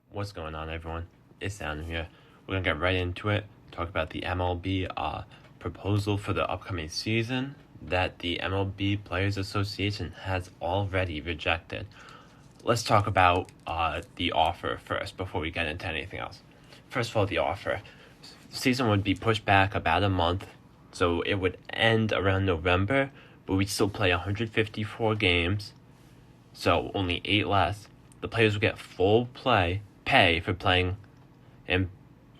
What's going on, everyone? It's Adam here. We're gonna get right into it. Talk about the MLB proposal for the upcoming season that the MLB Players Association has already rejected. Let's talk about the offer first before we get into anything else. First of all, the offer. The season would be pushed back about a month, so it would end around November, but we'd still play 154 games, so only 8 less. The players would get full pay for playing, and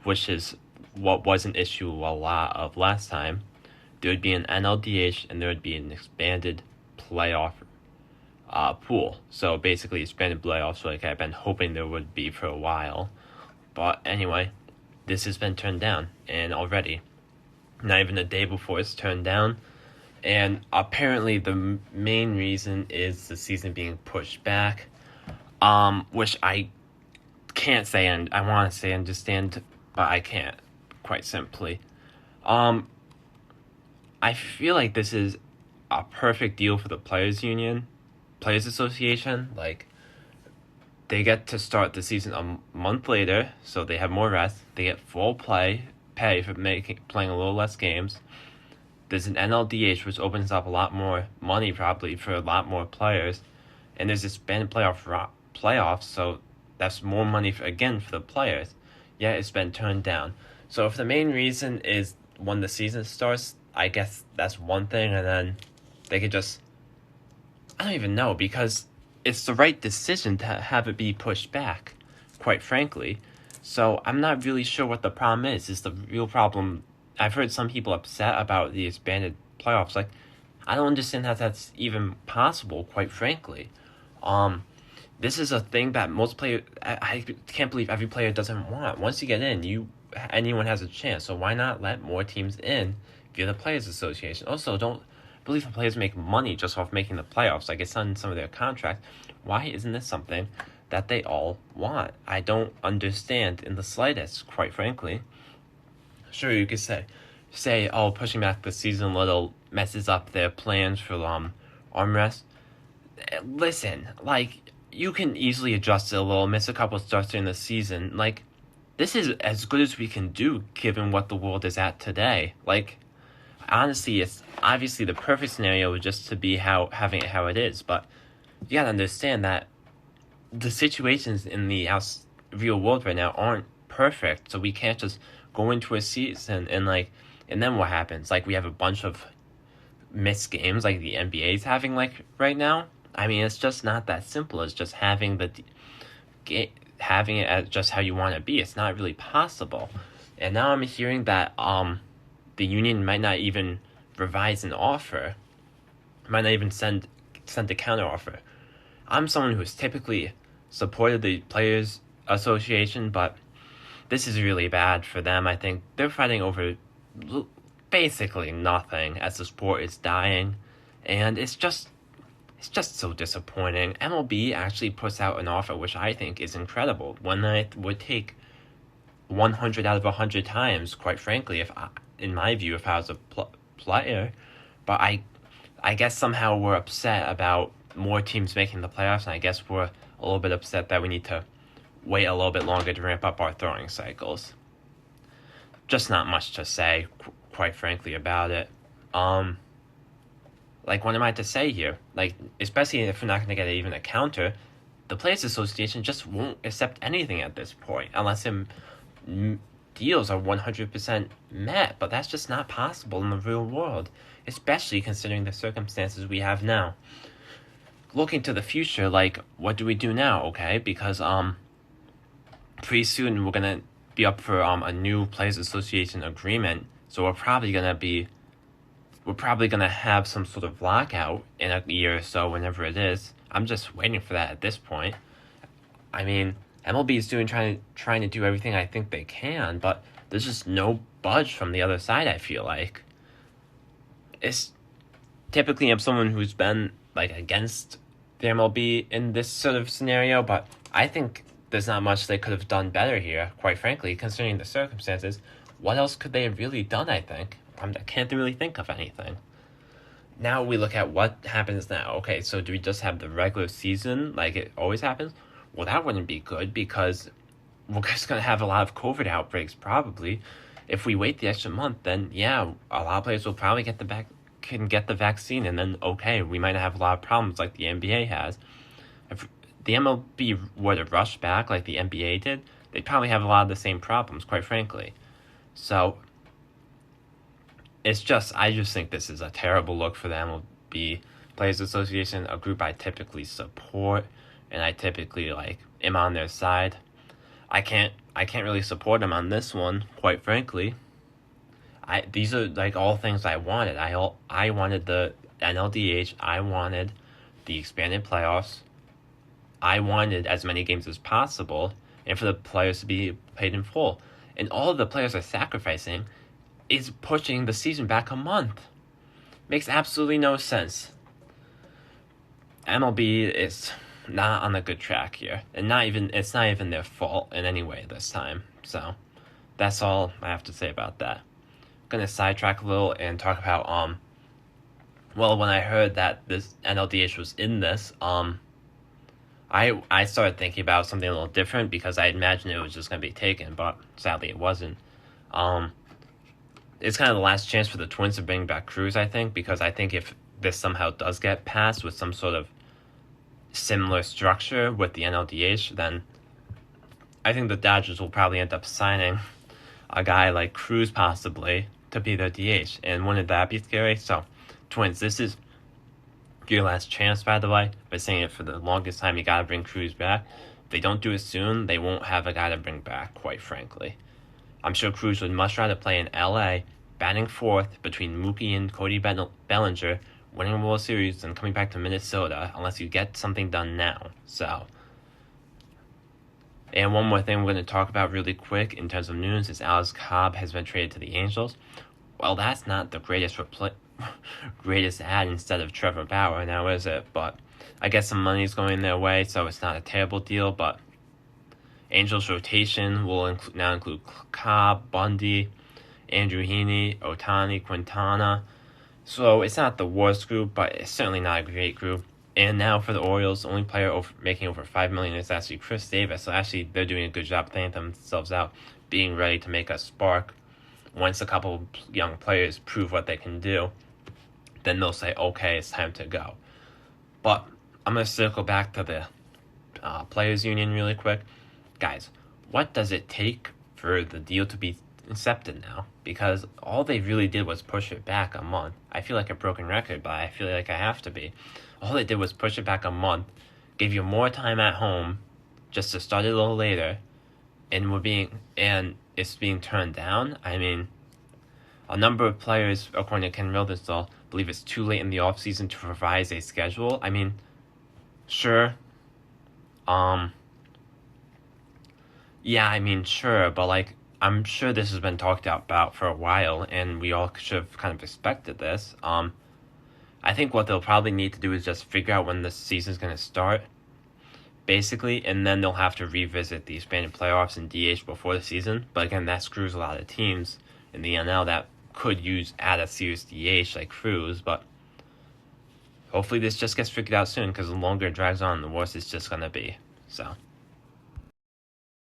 which is what was an issue a lot of last time. There would be an NLDH and there would be an expanded playoff pool. So basically, expanded playoffs, like I've been hoping there would be for a while. But anyway, this has been turned down, and already, not even a day before it's turned down. And apparently, the main reason is the season being pushed back, which I can't say, and I want to say understand, but I can't, quite simply. I feel like this is a perfect deal for the Players Association. Like, they get to start the season a month later, so they have more rest. They get full pay for playing a little less games. There's an NLDH, which opens up a lot more money probably for a lot more players, and there's expanded playoffs, so that's more money for the players. Yeah, it's been turned down. So if the main reason is when the season starts, I guess that's one thing, and then they could just, I don't even know, because it's the right decision to have it be pushed back, quite frankly. So I'm not really sure what the problem is. Is the real problem? I've heard some people upset about the expanded playoffs. Like, I don't understand how that's even possible, quite frankly. This is a thing that most players, I can't believe every player doesn't want. Once you get in, anyone has a chance. So why not let more teams in via the Players Association? Also, don't believe the players make money just off making the playoffs. Like, it's on some of their contracts. Why isn't this something that they all want? I don't understand in the slightest, quite frankly. Sure, you could say, oh, pushing back the season a little messes up their plans for arm rest. Listen, like, you can easily adjust it a little, miss a couple starts during the season. Like, this is as good as we can do given what the world is at today. Like, honestly, it's obviously the perfect scenario just to be having it how it is, but you gotta understand that the situations in the real world right now aren't perfect, so we can't just go into a season and then what happens? Like, we have a bunch of missed games like the NBA's having right now. I mean, it's just not that simple. It's just having having it as just how you want it to be. It's not really possible. And now I'm hearing that the union might not even revise an offer, might not even send a counter offer. I'm someone who's typically supported the Players Association, but this is really bad for them. I think they're fighting over basically nothing as the sport is dying, and it's just so disappointing. MLB actually puts out an offer which I think is incredible, one that I would take 100 out of 100 times, quite frankly, in my view, if I was a player. But I guess somehow we're upset about more teams making the playoffs, and I guess we're a little bit upset that we need to wait a little bit longer to ramp up our throwing cycles. Just not much to say, quite frankly, about it. Like, what am I to say here? Like, especially if we're not going to get even a counter, the Players Association just won't accept anything at this point, unless deals are 100% met, but that's just not possible in the real world, especially considering the circumstances we have now. Looking to the future, like, what do we do now, okay? Because, pretty soon we're going to be up for a new Players Association agreement, so we're probably going to have some sort of lockout in a year or so, whenever it is. I'm just waiting for that at this point. I mean, MLB is trying to do everything I think they can, but there's just no budge from the other side, I feel like. It's typically I'm someone who's been against the MLB in this sort of scenario, but I think there's not much they could have done better here, quite frankly, considering the circumstances. What else could they have really done, I think? I can't really think of anything. Now we look at what happens now. Okay, so do we just have the regular season like it always happens? Well, that wouldn't be good because we're just going to have a lot of COVID outbreaks probably. If we wait the extra month, then yeah, a lot of players will probably can get the vaccine, and then okay, we might have a lot of problems like the NBA has. If the MLB were to rush back like the NBA did, they'd probably have a lot of the same problems, quite frankly. So I just think this is a terrible look for the MLB Players Association, a group I typically support, and I typically am on their side. I can't really support them on this one, quite frankly. These are all things I wanted. I wanted the NLDH. I wanted the expanded playoffs. I wanted as many games as possible, and for the players to be paid in full. And all of the players are sacrificing is pushing the season back a month. Makes absolutely no sense. MLB is not on a good track here, and it's not even their fault in any way this time. So that's all I have to say about that. I'm gonna sidetrack a little and talk about when I heard that this NLDH was in this, I started thinking about something a little different because I imagined it was just gonna be taken, but sadly it wasn't. It's kind of the last chance for the Twins to bring back Cruz, I think, because I think if this somehow does get passed with some sort of similar structure with the NLDH, then I think the Dodgers will probably end up signing a guy like Cruz possibly to be their DH. And wouldn't that be scary? So, Twins, this is your last chance, by the way. I've been saying it for the longest time. You gotta bring Cruz back. If they don't do it soon, they won't have a guy to bring back, quite frankly. I'm sure Cruz would much rather play in LA, batting fourth between Mookie and Cody Bellinger, winning a World Series, than coming back to Minnesota, unless you get something done now. So, and one more thing we're going to talk about really quick in terms of news is Alex Cobb has been traded to the Angels. Well, that's not the greatest ad instead of Trevor Bauer, now is it? But I guess some money's going their way, so it's not a terrible deal, but Angels rotation will now include Cobb, Bundy, Andrew Heaney, Ohtani, Quintana. So it's not the worst group, but it's certainly not a great group. And now for the Orioles, the only player making over $5 million is actually Chris Davis. So actually, they're doing a good job playing themselves out, being ready to make a spark. Once a couple young players prove what they can do, then they'll say, okay, it's time to go. But I'm going to circle back to the Players Union really quick. Guys, what does it take for the deal to be accepted now? Because all they really did was push it back a month. I feel like a broken record, but I feel like I have to be. All they did was push it back a month, gave you more time at home, just to start it a little later, and it's being turned down. I mean, a number of players, according to Ken Rosenthal, believe it's too late in the offseason to revise a schedule. I mean, sure. Yeah, I mean, sure, but I'm sure this has been talked about for a while, and we all should have kind of expected this. I think what they'll probably need to do is just figure out when the season's going to start, basically, and then they'll have to revisit the expanded playoffs and DH before the season. But again, that screws a lot of teams in the NL that could add a serious DH like Cruz, but hopefully this just gets figured out soon, because the longer it drags on, the worse it's just going to be. So